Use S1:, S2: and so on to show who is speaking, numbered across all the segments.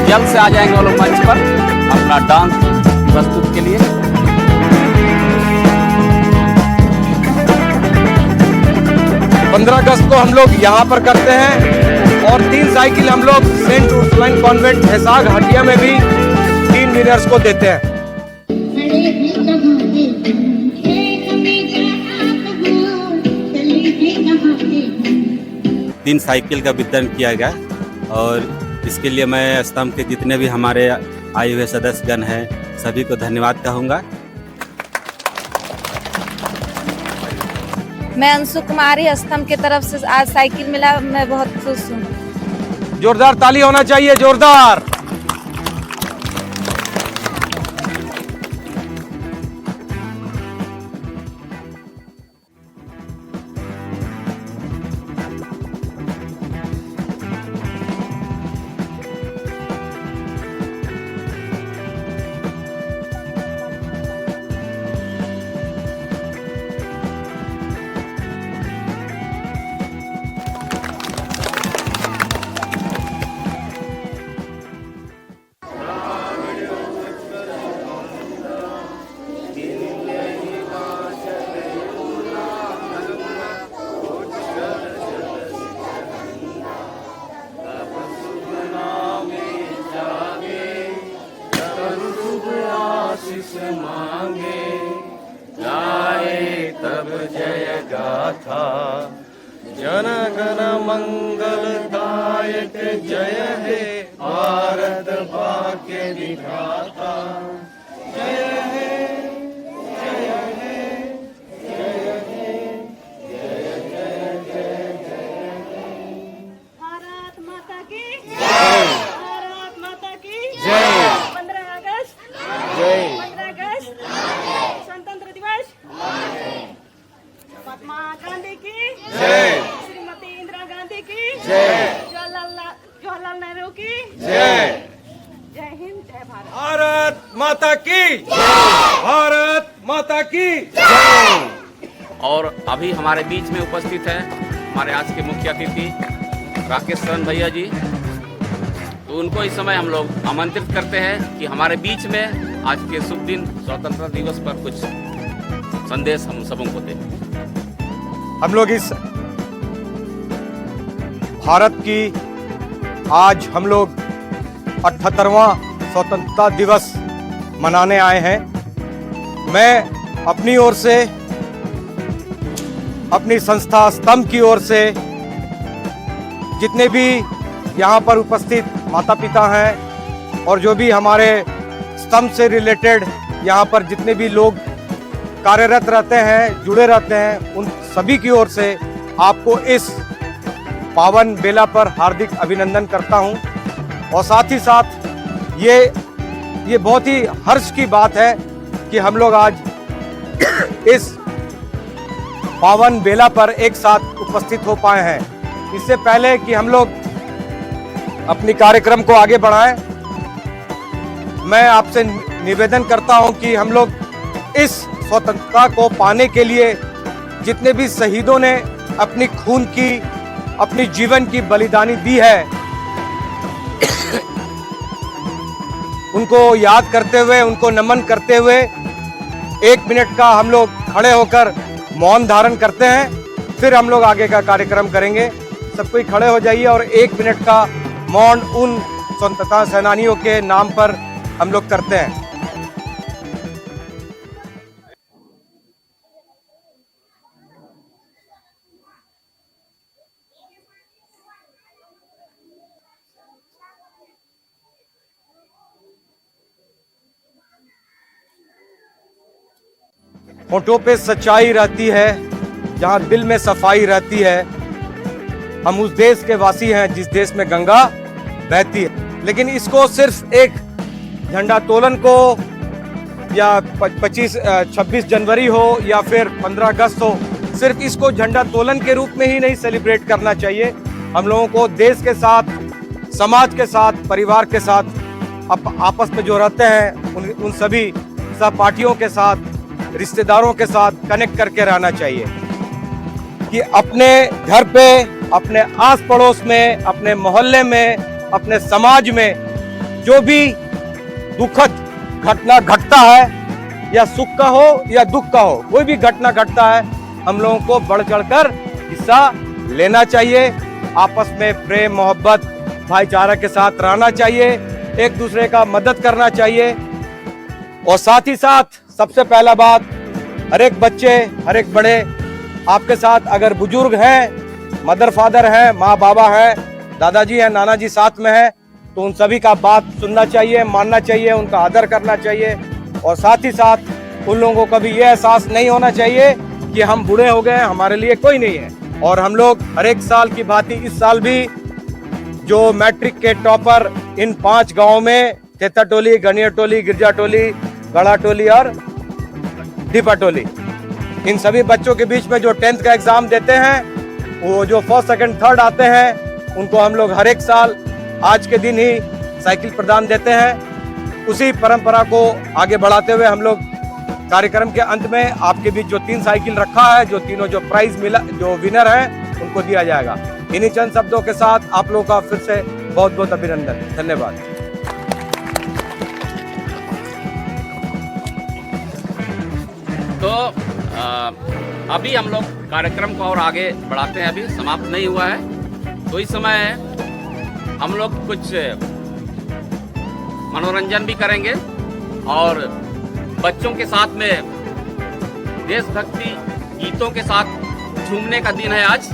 S1: जल्द से आ जाएंगे वो लोग मंच पर अपना डांस प्रस्तुत के लिए।
S2: 15 अगस्त को हम लोग यहाँ पर करते हैं और 3 साइकिल हम लोग सेंट उर्सुलाइन कॉन्वेंट हैसाग हटिया में भी 3 विनर्स को देते हैं।
S3: तीन साइकिल का वितरण किया गया और इसके लिए मैं स्तंभ के जितने भी हमारे आए हुए सदस्यगण हैं सभी को धन्यवाद कहूँगा।
S4: मैं अंशु कुमारी स्तंभ की तरफ से आज साइकिल मिला, मैं बहुत खुश हूँ।
S2: जोरदार ताली होना चाहिए, जोरदार।
S5: मांगे गाए तब जय गाथा, जन गण मंगलदायक जय हे भारत भाग्य विधाता। जय हे जय हे जय हे जय जय जय जय हे।
S6: भारत माता की
S5: जय,
S6: भारत माता की
S5: जय।
S6: 15 अगस्त
S5: जय,
S6: 15 अगस्त स्वतंत्र दिवस। महात्मा गांधी की
S5: जय,
S6: श्रीमती इंदिरा गांधी की
S5: जय,
S6: जवाहरलाल नेहरू की
S5: जय।
S6: जय हिंद, जय भारत।
S2: भारत माता की, भारत माता की।
S1: और अभी हमारे बीच में उपस्थित है हमारे आज के मुख्य अतिथि राकेश शरण भैया जी। तो उनको इस समय हम लोग आमंत्रित करते हैं कि हमारे बीच में आज के शुभ दिन स्वतंत्रता दिवस पर कुछ संदेश हम सबों को दें।
S2: हम लोग इस भारत की आज हम लोग 78वां स्वतंत्रता दिवस मनाने आए हैं। मैं अपनी ओर से, अपनी संस्था स्तंभ की ओर से, जितने भी यहाँ पर उपस्थित माता पिता हैं और जो भी हमारे स्तंभ से रिलेटेड यहाँ पर जितने भी लोग कार्यरत रहते हैं, जुड़े रहते हैं, उन सभी की ओर से आपको इस पावन बेला पर हार्दिक अभिनंदन करता हूँ। और साथ ही साथ ये बहुत ही हर्ष की बात है कि हम लोग आज इस पावन बेला पर एक साथ उपस्थित हो पाए हैं। इससे पहले कि हम लोग अपनी कार्यक्रम को आगे बढ़ाएं, मैं आपसे निवेदन करता हूं कि हम लोग इस स्वतंत्रता को पाने के लिए जितने भी शहीदों ने अपनी खून की, अपनी जीवन की बलिदानी दी है, उनको याद करते हुए, उनको नमन करते हुए 1 मिनट का हम लोग खड़े होकर मौन धारण करते हैं। फिर हम लोग आगे का कार्यक्रम करेंगे। सब कोई खड़े हो जाइए और 1 मिनट का मौन उन स्वतंत्रता सेनानियों के नाम पर हम लोग करते हैं। होठों पे सच्चाई रहती है, जहां दिल में सफाई रहती है, हम उस देश के वासी हैं जिस देश में गंगा बहती है। लेकिन इसको सिर्फ एक झंडा तोलन को या 26 जनवरी हो या फिर 15 अगस्त हो, सिर्फ इसको झंडा तोलन के रूप में ही नहीं सेलिब्रेट करना चाहिए। हम लोगों को देश के साथ, समाज के साथ, परिवार के साथ, आपस में जो रहते हैं उन सभी सहपाठियों के साथ, रिश्तेदारों के साथ कनेक्ट करके रहना चाहिए कि अपने घर पे, अपने आस पड़ोस में, अपने मोहल्ले में, अपने समाज में जो भी दुखद घटना घटता है, या सुख का हो या दुख का हो, कोई भी घटना घटता है, हम लोगों को बढ़ चढ़कर हिस्सा लेना चाहिए। आपस में प्रेम, मोहब्बत, भाईचारा के साथ रहना चाहिए, एक दूसरे का मदद करना चाहिए। और साथ ही साथ सबसे पहला बात, हर एक बच्चे, हर एक बड़े, आपके साथ अगर बुजुर्ग हैं, मदर फादर हैं, माँ बाबा हैं, दादाजी हैं, नाना जी साथ में हैं, तो उन सभी का बात सुनना चाहिए, मानना चाहिए, उनका आदर करना चाहिए। और साथ ही साथ उन लोगों को कभी ये एहसास नहीं होना चाहिए कि हम बूढ़े हो गए, हमारे लिए कोई नहीं है। और हम लोग हर एक साल की भांति इस साल भी जो मैट्रिक के टॉपर इन 5 गांवों में, चेता टोली, गनिया टोली, गिरजा टोली, गढ़ा टोली और दीपा टोली, इन सभी बच्चों के बीच में जो 10th का एग्जाम देते हैं, वो जो 1st, 2nd, 3rd आते हैं, उनको हम लोग हर एक साल आज के दिन ही साइकिल प्रदान देते हैं। उसी परंपरा को आगे बढ़ाते हुए हम लोग कार्यक्रम के अंत में आपके बीच जो 3 साइकिल रखा है, जो तीनों जो प्राइज मिला, जो विनर है, उनको दिया जाएगा। इन्हीं चंद शब्दों के साथ आप लोगों का फिर से बहुत बहुत अभिनंदन, धन्यवाद।
S1: तो अभी हम लोग कार्यक्रम को और आगे बढ़ाते हैं, अभी समाप्त नहीं हुआ है। तो इस समय हम लोग कुछ मनोरंजन भी करेंगे और बच्चों के साथ में देशभक्ति गीतों के साथ झूमने का दिन है आज।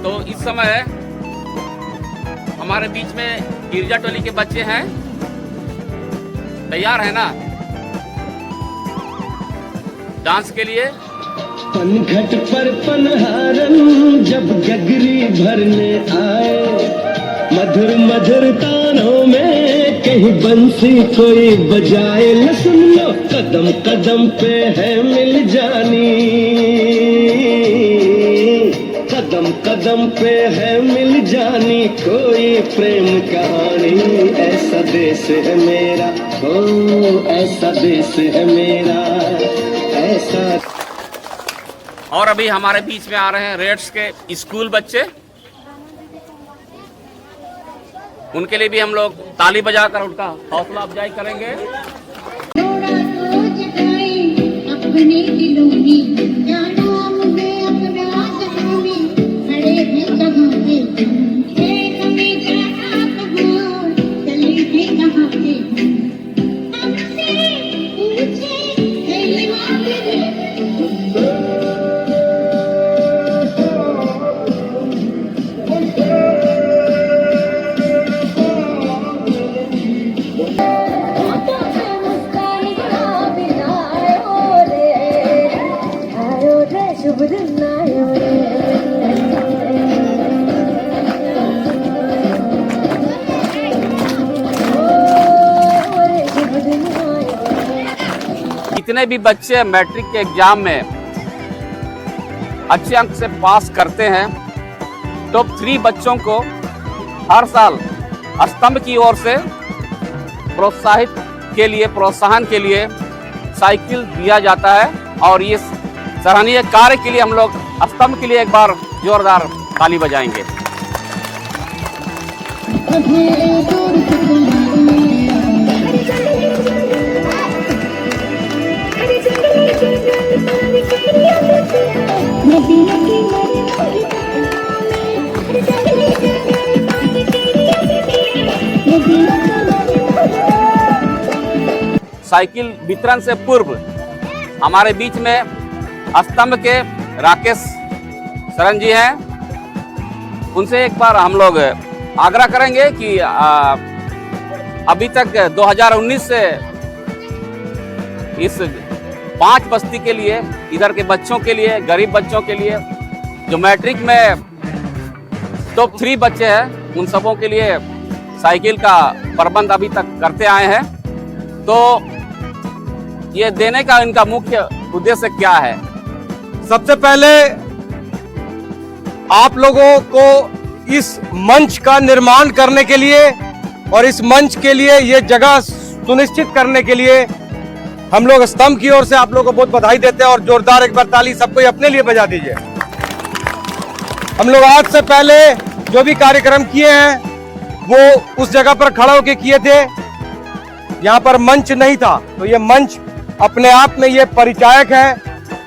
S1: तो इस समय हमारे बीच में गिरजा टोली के बच्चे हैं, तैयार है ना डांस के लिए?
S7: पनघट पर पनहारन जब गगरी भरने आए, मधुर मधुर तानों में कहीं बंसी कोई बजाए। न सुन लो कदम कदम पे है मिल जानी, कदम कदम पे है मिल जानी कोई प्रेम कहानी। ऐसा देश है मेरा, ओ ऐसा देश है मेरा, ऐसा।
S1: और अभी हमारे बीच में आ रहे हैं रेड्स के स्कूल बच्चे, उनके लिए भी हम लोग ताली बजाकर उनका हौसला अफजाई करेंगे।
S8: अपने दिलों में क्या नाम है अपना सहारे, खड़े हैं कहाँ पे हमें जाना कहाँ, चले हैं कहाँ पे हमसे पूछे है ये मामले।
S1: जितने भी बच्चे मैट्रिक के एग्जाम में अच्छे अंक से पास करते हैं, टॉप 3 बच्चों को हर साल स्तंभ की ओर से प्रोत्साहन के लिए साइकिल दिया जाता है। और ये सराहनीय कार्य के लिए हम लोग स्तंभ के लिए एक बार जोरदार ताली बजाएंगे। साइकिल वितरण से पूर्व हमारे बीच में स्तंभ के राकेश शरण जी हैं। उनसे एक बार हम लोग आग्रह करेंगे कि अभी तक 2019 से इस 5 बस्ती के लिए, इधर के बच्चों के लिए, गरीब बच्चों के लिए जो मैट्रिक में टॉप 3 बच्चे हैं, उन सबों के लिए साइकिल का प्रबंध अभी तक करते आए हैं। तो ये देने का इनका मुख्य उद्देश्य क्या है?
S2: सबसे पहले आप लोगों को इस मंच का निर्माण करने के लिए और इस मंच के लिए ये जगह सुनिश्चित करने के लिए हम लोग स्तंभ की ओर से आप लोगों को बहुत बधाई देते हैं। और जोरदार एक बार ताली सबको अपने लिए बजा दीजिए। हम लोग आज से पहले जो भी कार्यक्रम किए हैं वो उस जगह पर खड़ा होकर किए थे, यहाँ पर मंच नहीं था। तो ये मंच अपने आप में ये परिचायक है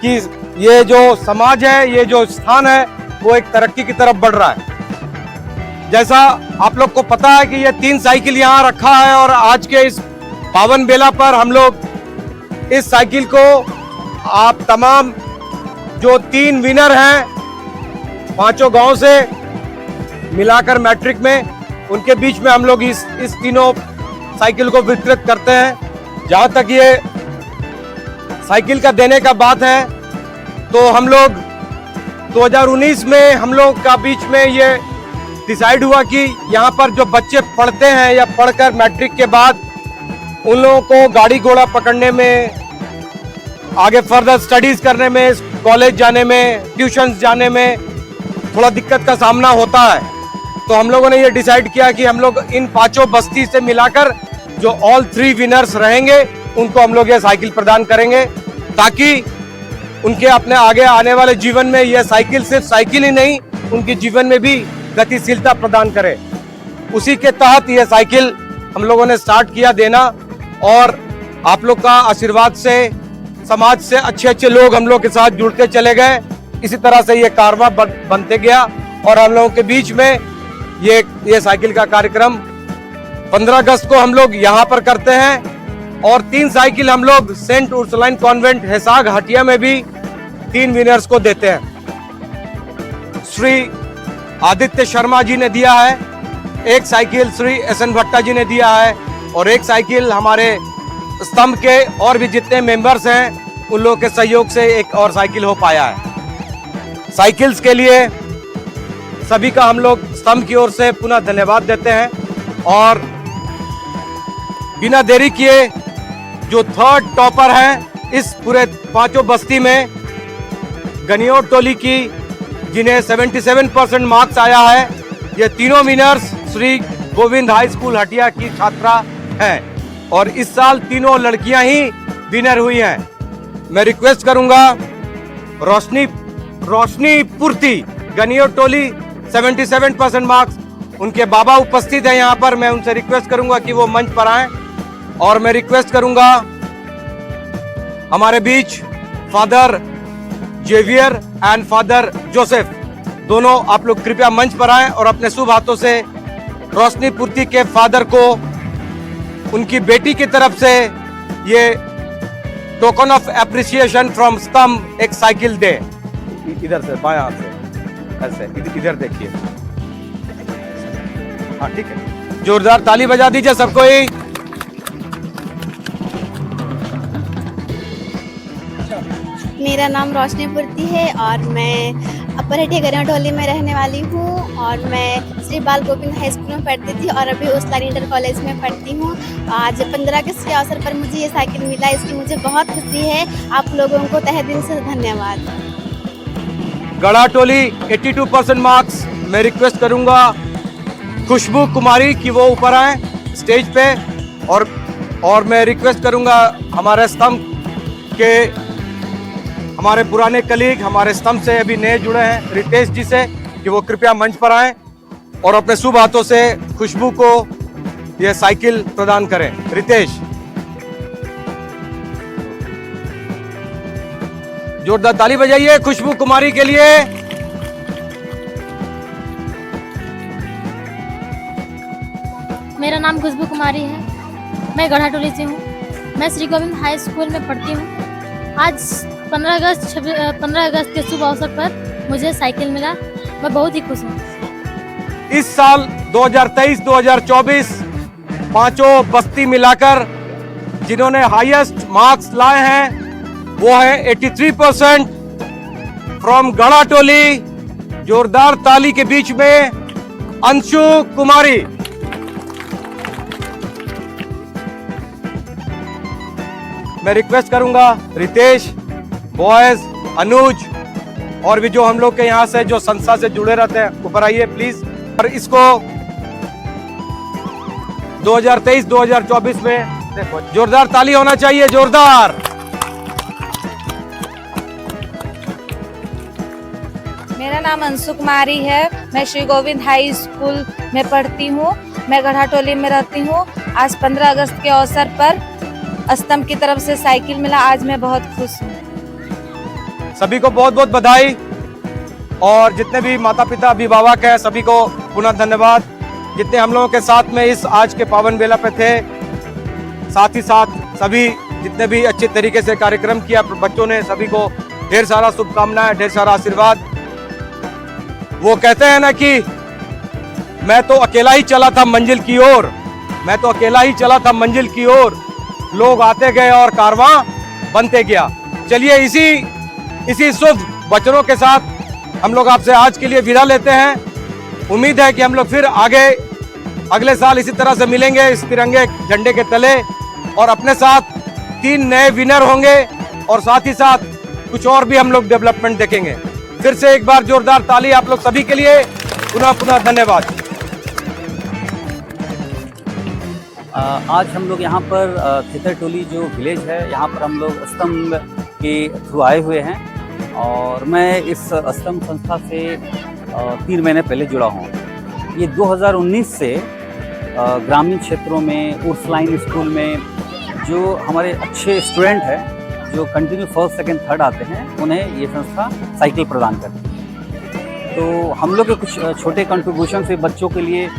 S2: कि ये जो समाज है, ये जो स्थान है, वो एक तरक्की की तरफ बढ़ रहा है। जैसा आप लोग को पता है कि ये 3 साइकिल यहाँ रखा है और आज के इस पावन बेला पर हम लोग इस साइकिल को आप तमाम जो 3 विनर हैं 5 गांव से मिलाकर मैट्रिक में, उनके बीच में हम लोग इस तीनों साइकिल को वितरित करते हैं। जहां तक ये साइकिल का देने का बात है तो हम लोग 2019 में हम लोग का बीच में ये डिसाइड हुआ कि यहाँ पर जो बच्चे पढ़ते हैं या पढ़कर मैट्रिक के बाद उन लोगों को गाड़ी घोड़ा पकड़ने में, आगे फर्दर स्टडीज करने में, कॉलेज जाने में, ट्यूशंस जाने में थोड़ा दिक्कत का सामना होता है। तो हम लोगों ने ये डिसाइड किया कि हम लोग इन 5 बस्ती से मिलाकर जो ऑल 3 विनर्स रहेंगे उनको हम लोग ये साइकिल प्रदान करेंगे, ताकि उनके अपने आगे आने वाले जीवन में यह साइकिल सिर्फ साइकिल ही नहीं, उनके जीवन में भी गतिशीलता प्रदान करे। उसी के तहत यह साइकिल हम लोगों ने स्टार्ट किया देना, और आप लोग का आशीर्वाद से समाज से अच्छे लोग हम लोग के साथ जुड़ते चले गए। इसी तरह से ये कारवां बनते गया और हम लोगों के बीच में ये साइकिल का कार्यक्रम 15 अगस्त को हम लोग यहाँ पर करते हैं। और 3 साइकिल हम लोग सेंट उर्सुलाइन कॉन्वेंट हेसाग हटिया में भी 3 विनर्स को देते हैं। श्री आदित्य शर्मा जी ने दिया है, एक साइकिल श्री एसएन भट्टा जी ने दिया है, और एक साइकिल हमारे स्तंभ के और भी जितने मेंबर्स हैं उन लोगों के सहयोग से एक और साइकिल हो पाया है। साइकिल्स के लिए सभी का हम लोग स्तंभ की ओर से पुनः धन्यवाद देते हैं। और बिना देरी किए जो 3rd टॉपर है इस पूरे 5 बस्ती में, गनियोर टोली की, जिन्हें 77% मार्क्स आया है, ये तीनों winners Shri Govind high school Hatia की छात्रा हैं और इस साल तीनों लड़कियां ही विनर हुई हैं। मैं रिक्वेस्ट करूंगा रोशनी पूर्ति, गनियोर टोली 77% मार्क्स, उनके बाबा उपस्थित हैं यहाँ पर। मैं उनसे रिक्वेस्ट करूंगा कि वो मंच पर आएं, और मैं रिक्वेस्ट करूंगा हमारे बीच father Xavier and father Joseph, दोनों आप लोग कृपया मंच पर आएं और अपने शुभ हाथों से रोशनी पूर्ति के फादर को उनकी बेटी की तरफ से ये टोकन ऑफ एप्रिसिएशन फ्रॉम स्तंभ एक साइकिल दे। इधर से बाएं हाथ से ऐसे इधर देखिए। हाँ ठीक है, जोरदार ताली बजा दीजिए सबको ही।
S9: मेरा नाम रोशनी पूर्ति है और मैं अपर हटिया गनियोर टोली में रहने वाली हूँ और मैं श्री बाल गोविंद हाई स्कूल में पढ़ती थी और अभी उर्सुलाइन इंटर कॉलेज में पढ़ती हूँ। आज 15 अगस्त के अवसर पर मुझे ये साइकिल मिला, इसकी मुझे बहुत खुशी है। आप लोगों को तहे दिल से धन्यवाद।
S2: गढ़ा टोली 82% मार्क्स। मैं रिक्वेस्ट करूंगा खुशबू कुमारी कि वो ऊपर आए स्टेज पे, और मैं रिक्वेस्ट करूंगा हमारे स्तंभ के हमारे पुराने कलीग, हमारे स्तंभ से अभी नए जुड़े हैं, रितेश जी से, कि वो कृपया मंच पर आएं और अपने शुभ हाथों से खुशबू को यह साइकिल प्रदान करें। रितेश, जोरदार ताली बजाइए खुशबू कुमारी के लिए।
S10: मेरा नाम खुशबू कुमारी है, मैं गढ़ा टोली से हूँ। मैं श्री गोविंद हाई स्कूल में पढ़ती हूँ। आज 15 अगस्त के शुभ अवसर पर मुझे साइकिल मिला, मैं बहुत ही खुश हूँ।
S2: इस साल 2023-2024 पांचों बस्ती मिलाकर जिन्होंने हाईएस्ट मार्क्स लाए हैं वो है 83% फ्रॉम गढ़ा टोली। जोरदार ताली के बीच में अंशु कुमारी। मैं रिक्वेस्ट करूंगा रितेश, बॉयज, अनुज और भी जो हम लोग के यहाँ से जो संस्था से जुड़े रहते हैं ऊपर आइए प्लीज। और इसको 2023-2024 में जोरदार ताली होना चाहिए, जोरदार।
S4: मेरा नाम अंशु कुमारी है। मैं श्री गोविंद हाई स्कूल में पढ़ती हूँ। मैं गढ़ा टोली में रहती हूँ। आज 15 अगस्त के अवसर पर स्तंभ की तरफ से साइकिल मिला। आज मैं बहुत खुश हूँ।
S2: सभी को बहुत बहुत बधाई और जितने भी माता पिता अभिभावक हैं सभी को पुनः धन्यवाद, जितने हम लोगों के साथ में इस आज के पावन बेला पे थे। साथ ही साथ सभी जितने भी अच्छे तरीके से कार्यक्रम किया बच्चों ने, सभी को ढेर सारा शुभकामनाएं, ढेर सारा आशीर्वाद। वो कहते हैं ना कि मैं तो अकेला ही चला था मंजिल की ओर, मैं तो अकेला ही चला था मंजिल की ओर, लोग आते गए और कारवां बनते गया। चलिए इसी शुभ वचनों के साथ हम लोग आपसे आज के लिए विदा लेते हैं। उम्मीद है कि हम लोग फिर आगे अगले साल इसी तरह से मिलेंगे इस तिरंगे झंडे के तले और अपने साथ 3 नए विनर होंगे और साथ ही साथ कुछ और भी हम लोग डेवलपमेंट देखेंगे। फिर से एक बार जोरदार ताली आप लोग सभी के लिए, पुनः धन्यवाद।
S11: आज हम लोग यहाँ पर खेतर टोली जो विलेज है, यहाँ पर हम लोग स्तंभ के थ्रू आए हुए हैं और मैं इस स्तंभ संस्था से 3 महीने पहले जुड़ा हूँ। ये 2019 से ग्रामीण क्षेत्रों में उर्सलाइन स्कूल में जो हमारे अच्छे स्टूडेंट हैं जो कंटिन्यू फर्स्ट सेकंड थर्ड आते हैं, उन्हें ये संस्था साइकिल प्रदान करती है। तो हम लोग के कुछ छोटे कंट्रीब्यूशन से बच्चों के लिए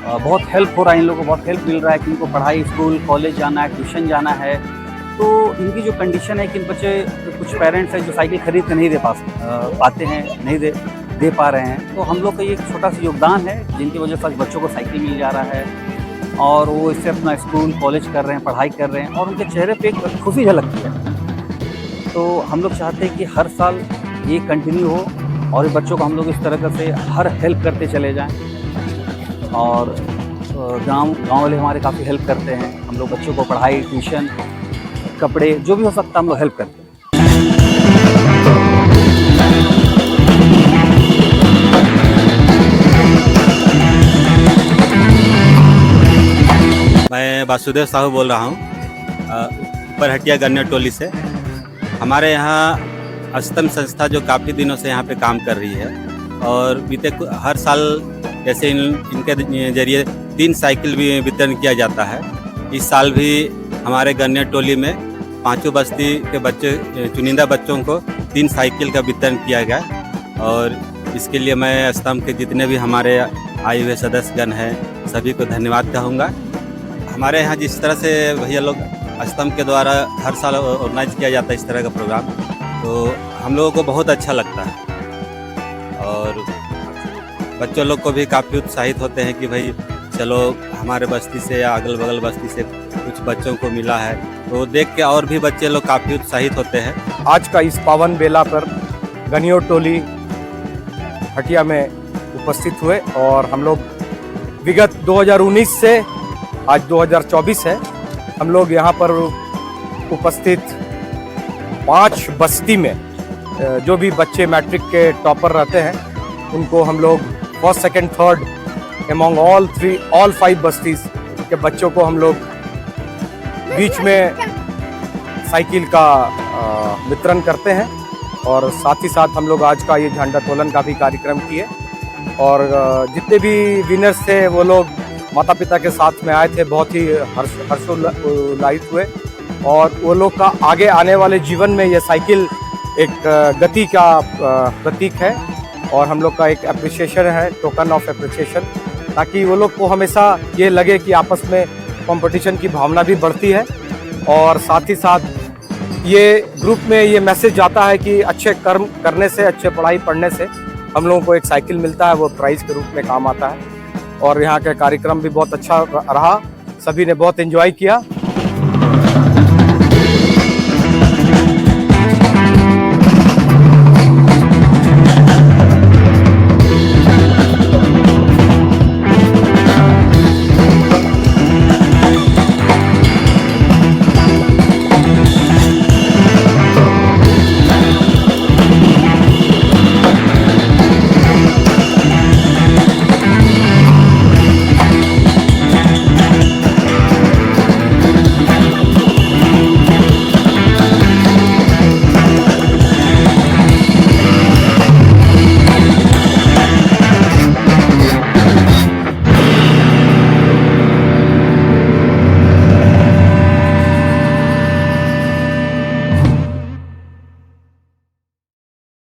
S11: बहुत हेल्प हो रहा है, इन लोगों को बहुत हेल्प मिल रहा है कि इनको पढ़ाई, स्कूल, कॉलेज जाना है, ट्यूशन जाना है। तो इनकी जो कंडीशन है कि बच्चे, कुछ पेरेंट्स हैं जो साइकिल खरीद कर नहीं दे पाते हैं, नहीं दे पा रहे हैं, तो हम लोग का ये एक छोटा सा योगदान है जिनकी वजह से बच्चों को साइकिल मिल जा रहा है और वो इससे अपना स्कूल, कॉलेज कर रहे हैं, पढ़ाई कर रहे हैं और उनके चेहरे पे एक खुशी झलकती है। तो हम लोग चाहते हैं कि हर साल ये कंटिन्यू हो और बच्चों को हम लोग इस तरह से हर हेल्प करते चले जाएं और गांव वाले हमारे काफ़ी हेल्प करते हैं। हम लोग बच्चों को पढ़ाई, ट्यूशन, कपड़े, जो भी हो सकता है हम लोग हेल्प करते हैं।
S3: मैं वासुदेव साहू बोल रहा हूँ, ऊपरहटिया गन्ना टोली से। हमारे यहाँ स्तंभ संस्था जो काफ़ी दिनों से यहाँ पे काम कर रही है और बीते हर साल जैसे इनके जरिए 3 साइकिल भी वितरण किया जाता है। इस साल भी हमारे गन्ना टोली में 5 बस्ती के बच्चे, चुनिंदा बच्चों को 3 साइकिल का वितरण किया गया और इसके लिए मैं स्तंभ के जितने भी हमारे आए हुए सदस्यगण हैं सभी को धन्यवाद कहूँगा। हमारे यहाँ जिस तरह से भैया लोग स्तंभ के द्वारा हर साल ऑर्गेनाइज किया जाता है इस तरह का प्रोग्राम, तो हम लोगों को बहुत अच्छा लगता है और बच्चों लोग को भी काफ़ी उत्साहित होते हैं कि भाई चलो हमारे बस्ती से या अगल बगल बस्ती से कुछ बच्चों को मिला है, तो देख के और भी बच्चे लोग काफ़ी उत्साहित होते हैं।
S2: आज का इस पावन बेला पर गनियो टोली हटिया में उपस्थित हुए और हम लोग विगत 2019 से आज 2024 है, हम लोग यहाँ पर उपस्थित 5 बस्ती में जो भी बच्चे मैट्रिक के टॉपर रहते हैं उनको हम लोग first, second, third among all 5 बस्तीज के बच्चों को हम लोग बीच में साइकिल का वितरण करते हैं और साथ ही साथ हम लोग आज का ये झंडा तोलन का भी कार्यक्रम किए और जितने भी विनर्स थे वो लोग माता पिता के साथ में आए थे, बहुत ही हर्षोल्लासित हुए और वो लोग का आगे आने वाले जीवन में ये साइकिल एक गति का प्रतीक है और हम लोग का एक अप्रिसिएशन है, टोकन ऑफ अप्रिसिएशन, ताकि वो लोग को हमेशा ये लगे कि आपस में कंपटीशन की भावना भी बढ़ती है और साथ ही साथ ये ग्रुप में ये मैसेज जाता है कि अच्छे कर्म करने से, अच्छे पढ़ाई पढ़ने से हम लोगों को एक साइकिल मिलता है, वो प्राइज़ के रूप में काम आता है। और यहाँ का कार्यक्रम भी बहुत अच्छा रहा, सभी ने बहुत एंजॉय किया।